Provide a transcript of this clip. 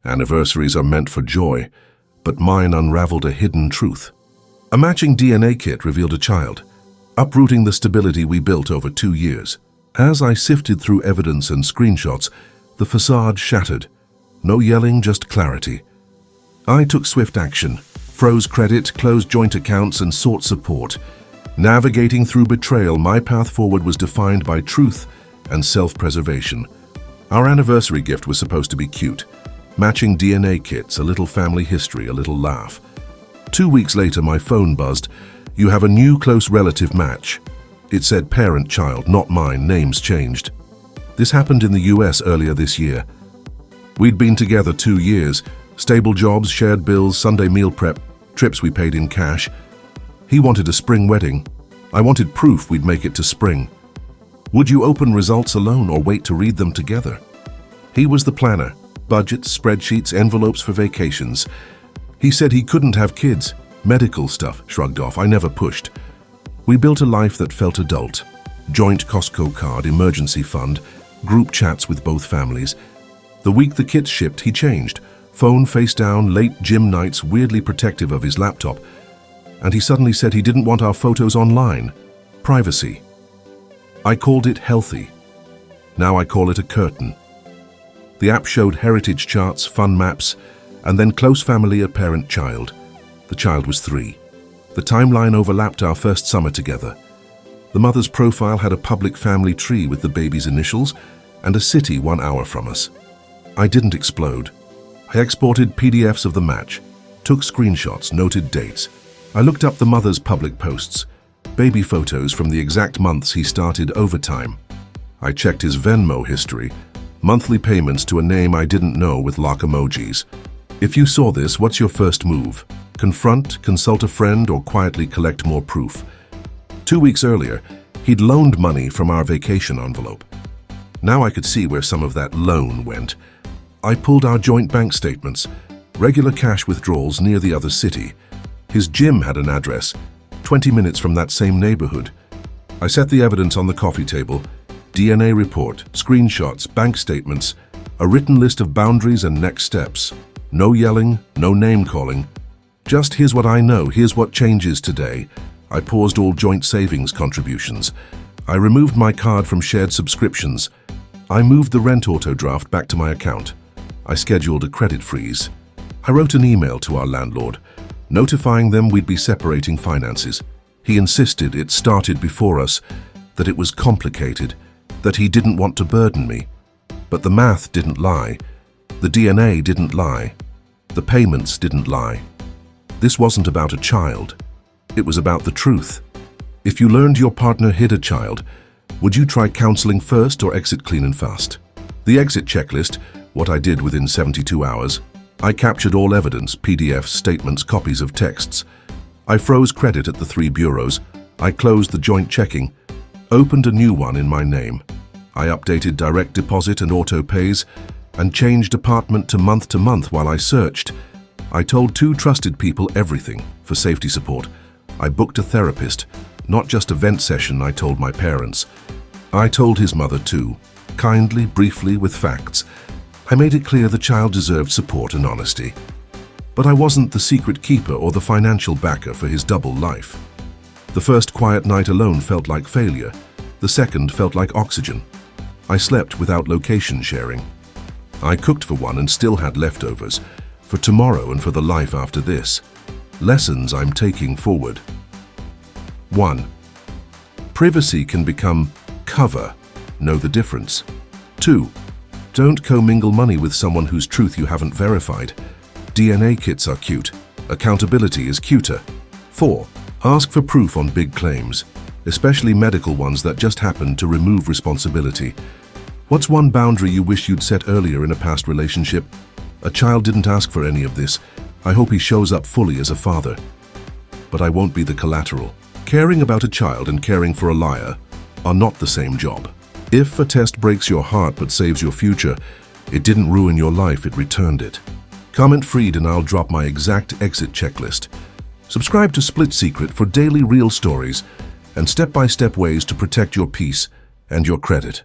Anniversaries are meant for joy, but mine unraveled a hidden truth. A matching DNA kit revealed a child, uprooting the stability we built over 2 years. As I sifted through evidence and screenshots, the facade shattered. No yelling, just clarity. I took swift action, froze credit, closed joint accounts, and sought support. Navigating through betrayal, my path forward was defined by truth and self-preservation. Our anniversary gift was supposed to be cute. Matching DNA kits, a little family history, a little laugh. 2 weeks later, my phone buzzed. "You have a new close relative match." It said parent-child, not mine, names changed. This happened in the US earlier this year. We'd been together 2 years, stable jobs, shared bills, Sunday meal prep, trips we paid in cash. He wanted a spring wedding. I wanted proof we'd make it to spring. Would you open results alone or wait to read them together? He was the planner. Budgets, spreadsheets, envelopes for vacations. He said he couldn't have kids. Medical stuff, shrugged off. I never pushed. We built a life that felt adult. Joint Costco card, emergency fund, group chats with both families. The week the kits shipped, he changed. Phone face down, late gym nights, weirdly protective of his laptop. And he suddenly said he didn't want our photos online. Privacy. I called it healthy. Now I call it a curtain. The app showed heritage charts, fun maps, and then close family, a parent-child. The child was 3. The timeline overlapped our first summer together. The mother's profile had a public family tree with the baby's initials and a city 1 hour from us. I didn't explode. I exported PDFs of the match, took screenshots, noted dates. I looked up the mother's public posts, baby photos from the exact months he started overtime. I checked his Venmo history, monthly payments to a name I didn't know with lock emojis. If you saw this, what's your first move? Confront, consult a friend, or quietly collect more proof? 2 weeks earlier, he'd loaned money from our vacation envelope. Now I could see where some of that loan went. I pulled our joint bank statements, regular cash withdrawals near the other city. His gym had an address, 20 minutes from that same neighborhood. I set the evidence on the coffee table, DNA report, screenshots, bank statements, a written list of boundaries and next steps. No yelling, no name-calling. Just here's what I know, here's what changes today. I paused all joint savings contributions. I removed my card from shared subscriptions. I moved the rent auto draft back to my account. I scheduled a credit freeze. I wrote an email to our landlord, notifying them we'd be separating finances. He insisted it started before us, that it was complicated, that he didn't want to burden me. But the math didn't lie. The DNA didn't lie. The payments didn't lie. This wasn't about a child. It was about the truth. If you learned your partner hid a child, would you try counseling first or exit clean and fast? The exit checklist, what I did within 72 hours. I captured all evidence, PDFs, statements, copies of texts. I froze credit at the 3 bureaus. I closed the joint checking, opened a new one in my name. I updated direct deposit and auto pays, and changed apartment to month while I searched. I told 2 trusted people everything for safety support. I booked a therapist, not just a vent session. I told my parents. I told his mother too, kindly, briefly, with facts. I made it clear the child deserved support and honesty. But I wasn't the secret keeper or the financial backer for his double life. The first quiet night alone felt like failure. The second felt like oxygen. I slept without location sharing. I cooked for one and still had leftovers, for tomorrow and for the life after this. Lessons I'm taking forward. 1. Privacy can become cover. Know the difference. 2. Don't commingle money with someone whose truth you haven't verified. DNA kits are cute. Accountability is cuter. 4. Ask for proof on big claims, especially medical ones that just happen to remove responsibility. What's one boundary you wish you'd set earlier in a past relationship? A child didn't ask for any of this. I hope he shows up fully as a father. But I won't be the collateral. Caring about a child and caring for a liar are not the same job. If a test breaks your heart but saves your future, it didn't ruin your life, it returned it. Comment Freed and I'll drop my exact exit checklist. Subscribe to Split Secret for daily real stories and step-by-step ways to protect your peace and your credit.